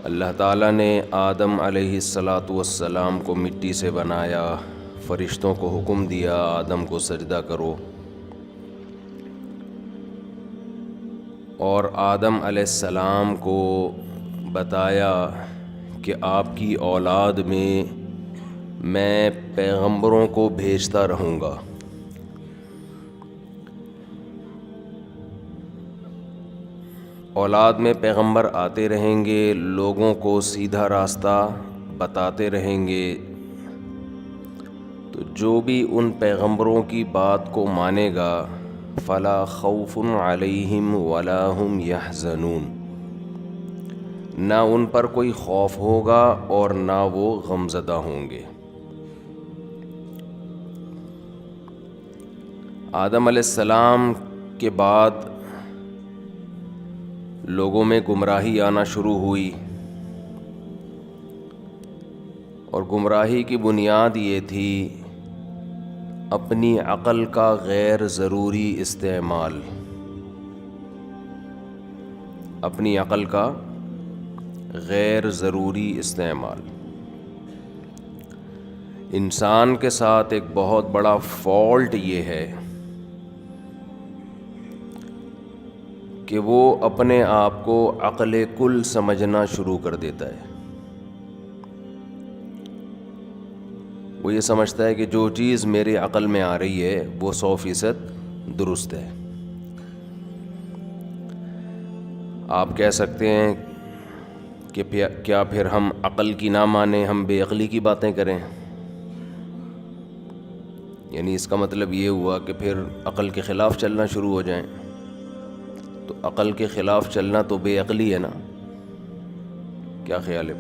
اللہ تعالیٰ نے آدم علیہ السلام کو مٹی سے بنایا، فرشتوں کو حکم دیا آدم کو سجدہ کرو، اور آدم علیہ السلام کو بتایا کہ آپ کی اولاد میں پیغمبروں کو بھیجتا رہوں گا۔ اولاد میں پیغمبر آتے رہیں گے، لوگوں کو سیدھا راستہ بتاتے رہیں گے، تو جو بھی ان پیغمبروں کی بات کو مانے گا فلا خوف علیہم ولا هم یحزنون، نہ ان پر کوئی خوف ہوگا اور نہ وہ غمزدہ ہوں گے۔ آدم علیہ السلام کے بعد لوگوں میں گمراہی آنا شروع ہوئی، اور گمراہی کی بنیاد یہ تھی اپنی عقل کا غیر ضروری استعمال، اپنی عقل کا غیر ضروری استعمال۔ انسان کے ساتھ ایک بہت بڑا فالٹ یہ ہے کہ وہ اپنے آپ کو عقل کل سمجھنا شروع کر دیتا ہے۔ وہ یہ سمجھتا ہے کہ جو چیز میرے عقل میں آ رہی ہے وہ 100% درست ہے۔ آپ کہہ سکتے ہیں کہ کیا پھر ہم عقل کی نہ مانیں، ہم بے عقلی کی باتیں کریں؟ یعنی اس کا مطلب یہ ہوا کہ پھر عقل کے خلاف چلنا شروع ہو جائیں، تو عقل کے خلاف چلنا تو بے عقلی ہے نا؟ کیا خیال ہے؟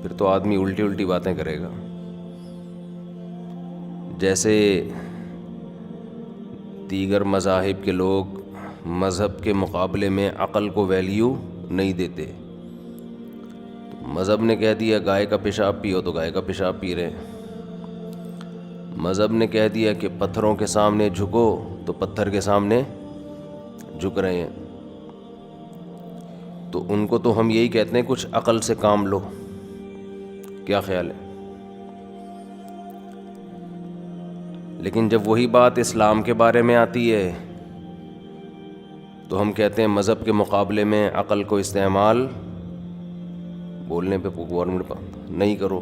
پھر تو آدمی الٹی الٹی باتیں کرے گا۔ جیسے دیگر مذاہب کے لوگ مذہب کے مقابلے میں عقل کو ویلیو نہیں دیتے، تو مذہب نے کہہ دیا گائے کا پیشاب پیو تو گائے کا پیشاب پی رہے ہیں، مذہب نے کہہ دیا کہ پتھروں کے سامنے جھکو تو پتھر کے سامنے جھک رہے ہیں، تو ان کو تو ہم یہی کہتے ہیں کچھ عقل سے کام لو۔ کیا خیال ہے؟ لیکن جب وہی بات اسلام کے بارے میں آتی ہے تو ہم کہتے ہیں مذہب کے مقابلے میں عقل کو استعمال بولنے پہ گورنمنٹ نہیں کرو۔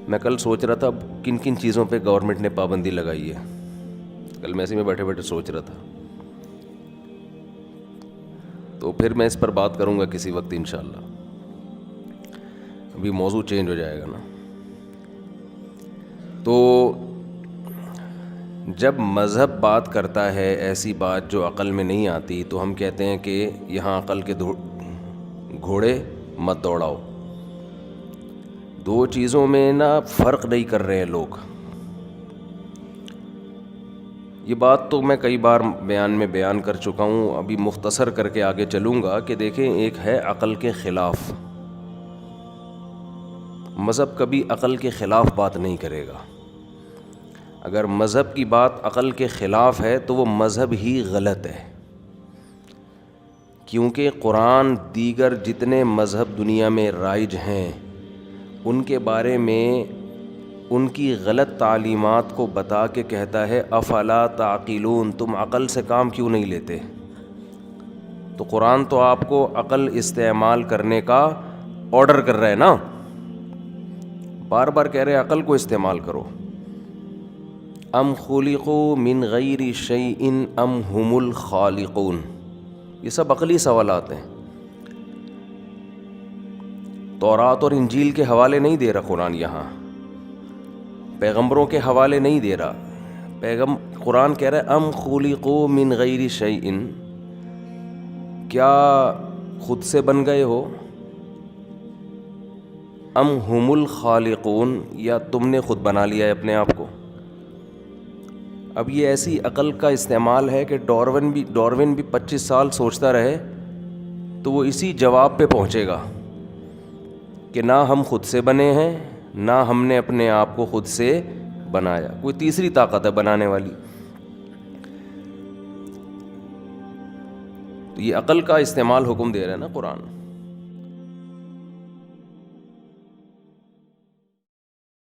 میں کل سوچ رہا تھا کن کن چیزوں پہ گورنمنٹ نے پابندی لگائی ہے، کل میں ایسے میں بیٹھے بیٹھے سوچ رہا تھا، تو پھر میں اس پر بات کروں گا کسی وقت انشاءاللہ۔ ابھی موضوع چینج ہو جائے گا نا۔ تو جب مذہب بات کرتا ہے ایسی بات جو عقل میں نہیں آتی تو ہم کہتے ہیں کہ یہاں عقل کے گھوڑے مت دوڑاؤ۔ دو چیزوں میں نا فرق نہیں کر رہے ہیں لوگ۔ یہ بات تو میں کئی بار بیان کر چکا ہوں، ابھی مختصر کر کے آگے چلوں گا کہ دیکھیں ایک ہے عقل کے خلاف۔ مذہب کبھی عقل کے خلاف بات نہیں کرے گا۔ اگر مذہب کی بات عقل کے خلاف ہے تو وہ مذہب ہی غلط ہے، کیونکہ قرآن دیگر جتنے مذہب دنیا میں رائج ہیں ان کے بارے میں ان کی غلط تعلیمات کو بتا کے کہتا ہے افلا تعقلون، تم عقل سے کام کیوں نہیں لیتے؟ تو قرآن تو آپ کو عقل استعمال کرنے کا آرڈر کر رہا ہے نا، بار بار کہہ رہے عقل کو استعمال کرو۔ ام خلقوا من غیر شیء ام هم الخالقون، یہ سب عقلی سوالات ہیں۔ تورات اور انجیل کے حوالے نہیں دے رہا قرآن، یہاں پیغمبروں کے حوالے نہیں دے رہا۔ قرآن کہہ رہا ہے ام خلقوا من غیر شیء، کیا خود سے بن گئے ہو؟ ام هم الخالقون، یا تم نے خود بنا لیا ہے اپنے آپ کو؟ اب یہ ایسی عقل کا استعمال ہے کہ ڈارون بھی 25 سال سوچتا رہے تو وہ اسی جواب پہ پہنچے گا کہ نہ ہم خود سے بنے ہیں نہ ہم نے اپنے آپ کو خود سے بنایا، کوئی تیسری طاقت ہے بنانے والی۔ تو یہ عقل کا استعمال حکم دے رہا ہے نا قرآن.